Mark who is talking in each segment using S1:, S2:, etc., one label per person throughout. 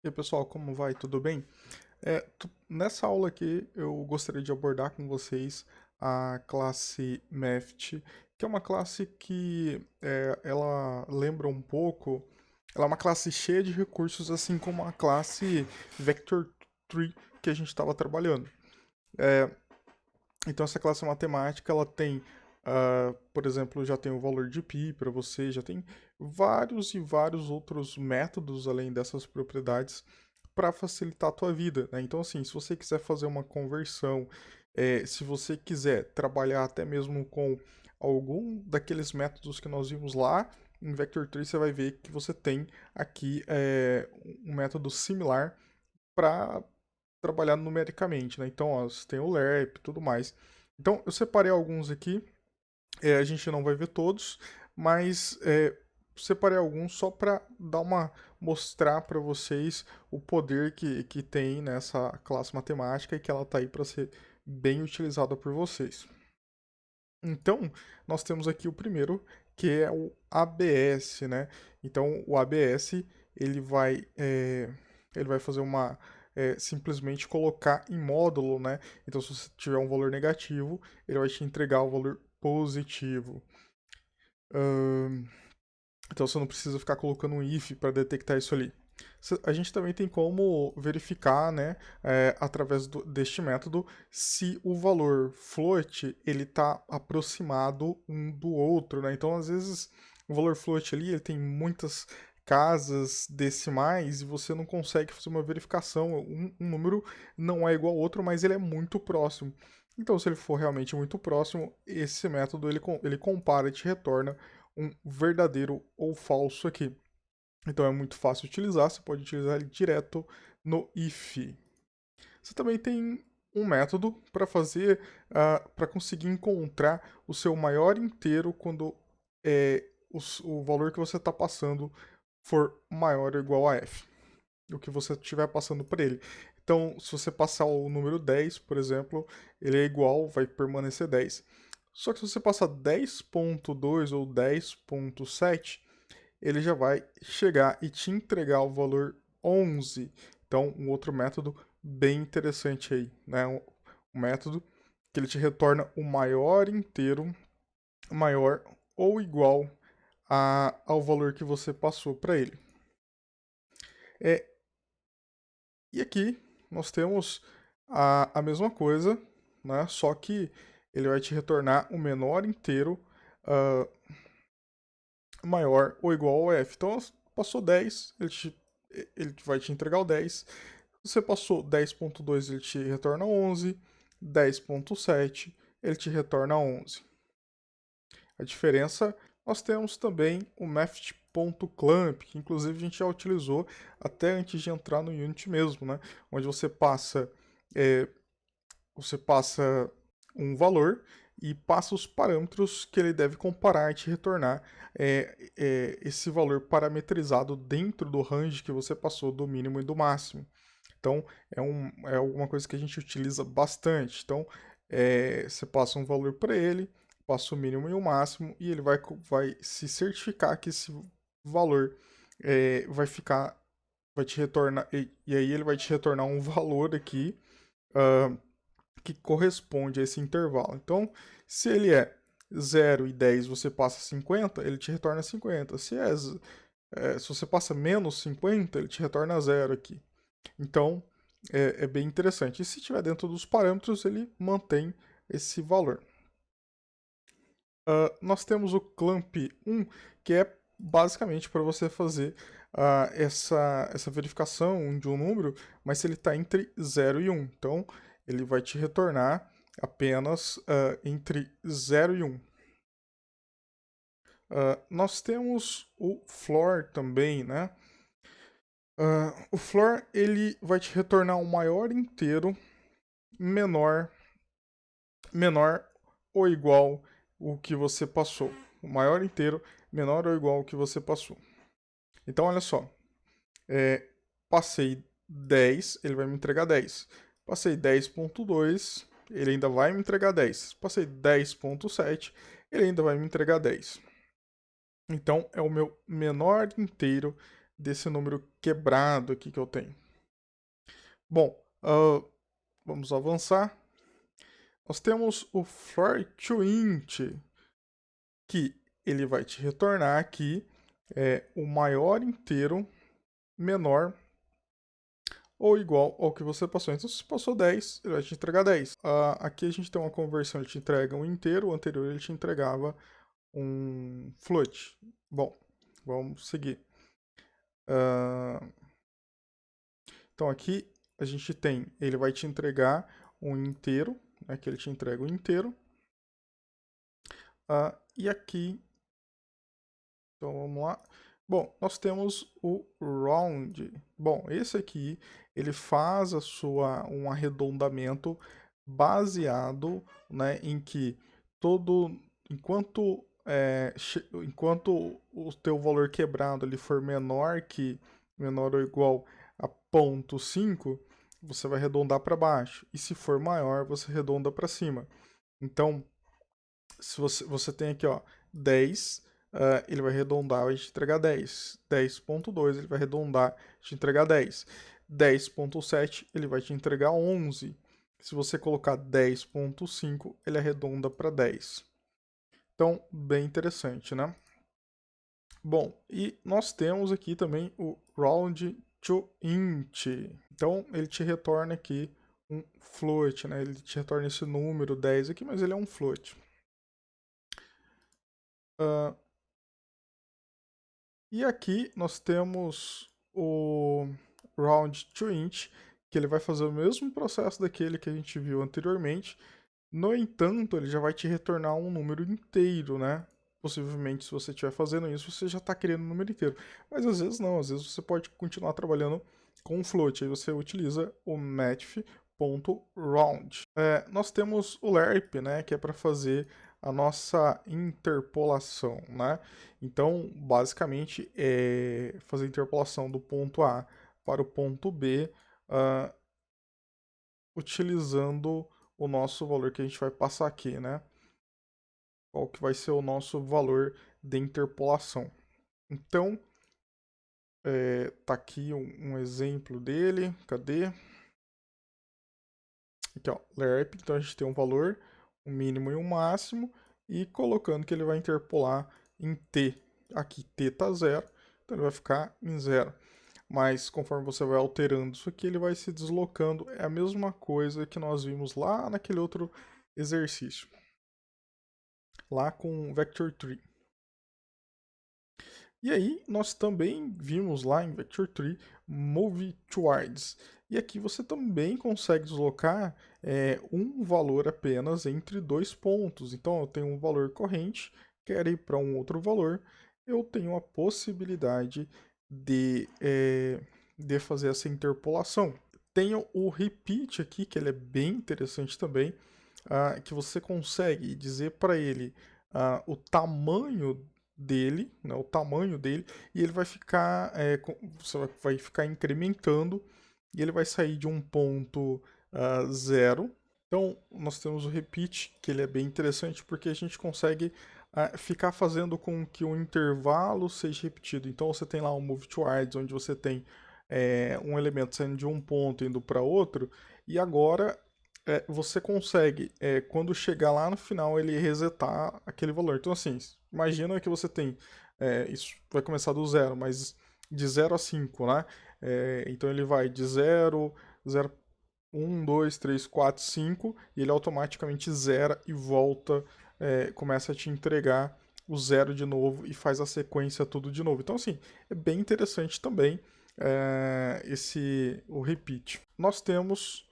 S1: E aí, pessoal, como vai? Tudo bem? Nessa aula aqui eu gostaria de abordar com vocês a classe Math, que é uma classe que ela lembra um pouco, ela é uma classe cheia de recursos, assim como a classe Vector Tree que a gente estava trabalhando. É, então essa classe matemática ela tem, por exemplo, já tem o valor de π para você, já tem vários e vários outros métodos além dessas propriedades para facilitar a tua vida, né? Então, assim, se você quiser fazer uma conversão, se você quiser trabalhar até mesmo com algum daqueles métodos que nós vimos lá em Vector 3, você vai ver que você tem aqui um método similar para trabalhar numericamente, né? Então, ó, você tem o LERP e tudo mais. Então, eu separei alguns aqui, a gente não vai ver todos, mas separei alguns só para dar uma mostrar para vocês o poder que tem nessa classe matemática e que ela está aí para ser bem utilizada por vocês. Então, nós temos aqui o primeiro, que é o ABS, né? Então, o ABS ele vai fazer uma simplesmente colocar em módulo, né? Então, se você tiver um valor negativo, ele vai te entregar o valor positivo. Ahn, então, você não precisa ficar colocando um if para detectar isso ali. A gente também tem como verificar, né, através deste método, se o valor float ele está aproximado um do outro, né? Então, às vezes, o valor float ali ele tem muitas casas decimais e você não consegue fazer uma verificação. Um número não é igual ao outro, mas ele é muito próximo. Então, se ele for realmente muito próximo, esse método ele compara e te retorna um verdadeiro ou falso aqui. Então é muito fácil de utilizar, você pode utilizar ele direto no if. Você também tem um método para fazer, para conseguir encontrar o seu maior inteiro quando o valor que você está passando for maior ou igual a f, o que você estiver passando para ele. Então, se você passar o número 10, por exemplo, ele é igual, vai permanecer 10. Só que se você passar 10.2 ou 10.7, ele já vai chegar e te entregar o valor 11. Então, um outro método bem interessante aí, né? Um método que ele te retorna o maior inteiro, maior ou igual ao valor que você passou para ele. E aqui nós temos a mesma coisa, né? Só que ele vai te retornar o menor inteiro uh, maior ou igual ao f. Então, passou 10, ele vai te entregar o 10. Você passou 10.2, ele te retorna 11. 10.7, ele te retorna 11. A diferença, nós temos também o math.clamp, que inclusive a gente já utilizou até antes de entrar no Unity mesmo, né? Onde você passa um valor e passa os parâmetros que ele deve comparar e te retornar esse valor parametrizado dentro do range que você passou do mínimo e do máximo. Então, é alguma coisa que a gente utiliza bastante. Então, você passa um valor para ele, passa o mínimo e o máximo, e ele vai se certificar que esse valor vai te retornar, e aí ele vai te retornar um valor aqui, uh, que corresponde a esse intervalo. Então, se ele é 0 e 10, você passa 50, ele te retorna 50. Se você passa menos 50, ele te retorna 0 aqui. Então, é bem interessante. E se estiver dentro dos parâmetros, ele mantém esse valor. Nós temos o clamp 1, que é basicamente para você fazer essa verificação de um número, mas se ele está entre 0 e 1. Então, ele vai te retornar apenas entre 0 e 1. Nós temos o floor também, né? O floor ele vai te retornar um maior inteiro menor menor ou igual o que você passou. O maior inteiro menor ou igual ao que você passou. Então, olha só. Passei 10, ele vai me entregar 10. Passei 10.2, ele ainda vai me entregar 10. Passei 10.7, ele ainda vai me entregar 10. Então, é o meu menor inteiro desse número quebrado aqui que eu tenho. Bom, vamos avançar. Nós temos o floor to int, que ele vai te retornar aqui o maior inteiro menor ou igual ao que você passou. Então, se você passou 10, ele vai te entregar 10. Aqui a gente tem uma conversão, ele te entrega um inteiro, o anterior ele te entregava um float. Bom, vamos seguir. Então aqui a gente tem, ele vai te entregar um inteiro, né, que ele te entrega um inteiro. E aqui, então vamos lá. Bom, nós temos o round. Bom, esse aqui, ele faz um arredondamento baseado, né, em que enquanto o teu valor quebrado ele for menor ou igual a 0,5, você vai arredondar para baixo. E se for maior, você arredonda para cima. Então, se você tem aqui, ó, 10, ele vai arredondar e te entregar 10. 10.2 ele vai arredondar e te entregar 10. 10.7 ele vai te entregar 11. Se você colocar 10.5, ele arredonda para 10. Então, bem interessante, né? Bom, e nós temos aqui também o round to int. Então, ele te retorna aqui um float, né? Ele te retorna esse número 10 aqui, mas ele é um float. E aqui nós temos o round to int, que ele vai fazer o mesmo processo daquele que a gente viu anteriormente. No entanto, ele já vai te retornar um número inteiro, né? Possivelmente, se você estiver fazendo isso, você já está criando um número inteiro. Mas às vezes não, às vezes você pode continuar trabalhando com um float. Aí você utiliza o math.round. Nós temos o lerp, né? Que é para fazer a nossa interpolação, né? Então, basicamente, é fazer a interpolação do ponto A para o ponto B, utilizando o nosso valor que a gente vai passar aqui, né? Qual que vai ser o nosso valor de interpolação. Então, tá aqui um exemplo dele. Cadê? Aqui, ó, lerp. Então a gente tem um valor, um mínimo e um máximo, e colocando que ele vai interpolar em t. Aqui t tá 0, então ele vai ficar em 0. Mas conforme você vai alterando isso aqui, ele vai se deslocando. É a mesma coisa que nós vimos lá naquele outro exercício, lá com Vector Tree. E aí, nós também vimos lá em Vector Tree Move Towards. E aqui você também consegue deslocar um valor apenas entre dois pontos. Então, eu tenho um valor corrente, quero ir para um outro valor, eu tenho a possibilidade de fazer essa interpolação. Tenho o repeat aqui, que ele é bem interessante também, que você consegue dizer para ele o tamanho dele, né, o tamanho dele, e ele vai ficar, você vai ficar incrementando, e ele vai sair de um ponto 0. Então, nós temos o repeat, que ele é bem interessante, porque a gente consegue ficar fazendo com que o intervalo seja repetido. Então, você tem lá um move towards, onde você tem um elemento saindo de um ponto indo para outro, e agora você consegue, quando chegar lá no final, ele resetar aquele valor. Então, assim, imagina que você tem, isso vai começar do zero, mas de 0 a 5, né? Então ele vai de 0, 0, 1, 2, 3, 4, 5, e ele automaticamente zera e volta, começa a te entregar o zero de novo e faz a sequência tudo de novo. Então, assim, é bem interessante também o repeat. Nós temos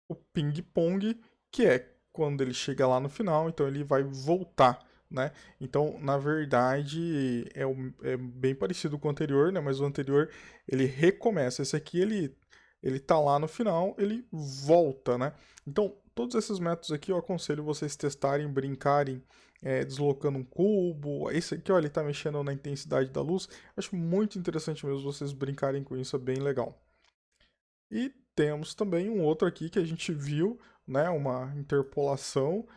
S1: o ping-pong, que é quando ele chega lá no final, então ele vai voltar, né? Então, na verdade, é bem parecido com o anterior, né? Mas o anterior, ele recomeça. Esse aqui, ele tá lá no final, ele volta, né? Então, todos esses métodos aqui eu aconselho vocês testarem, brincarem, deslocando um cubo. Esse aqui, ó, ele tá mexendo na intensidade da luz. Acho muito interessante mesmo vocês brincarem com isso, é bem legal. E temos também um outro aqui que a gente viu, né, uma interpolação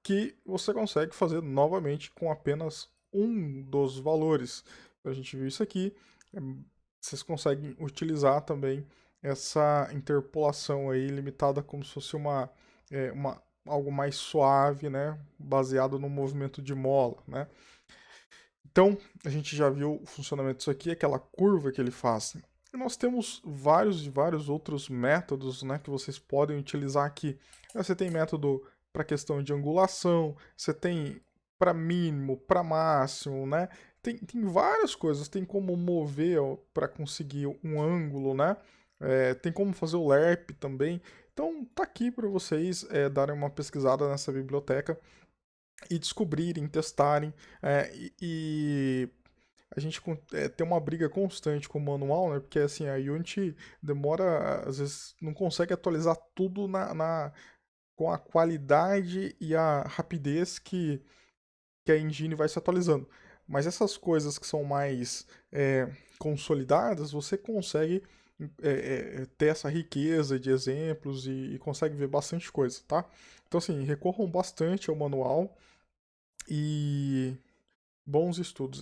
S1: que você consegue fazer novamente com apenas um dos valores. A gente viu isso aqui. Vocês conseguem utilizar também essa interpolação aí limitada como se fosse algo mais suave, né? Baseado no movimento de mola, né? Então, a gente já viu o funcionamento disso aqui, aquela curva que ele faz. E nós temos vários outros métodos, né, que vocês podem utilizar aqui. Você tem método para questão de angulação, você tem para mínimo, para máximo, né? Tem várias coisas, tem como mover para conseguir um ângulo, né? Tem como fazer o lerp também. Então tá aqui para vocês darem uma pesquisada nessa biblioteca e descobrirem, testarem. E a gente tem uma briga constante com o manual, né? Porque assim, a Unity demora, às vezes não consegue atualizar tudo com a qualidade e a rapidez que a engine vai se atualizando. Mas essas coisas que são mais consolidadas, você consegue ter essa riqueza de exemplos e consegue ver bastante coisa, tá? Então assim, recorram bastante ao manual e bons estudos.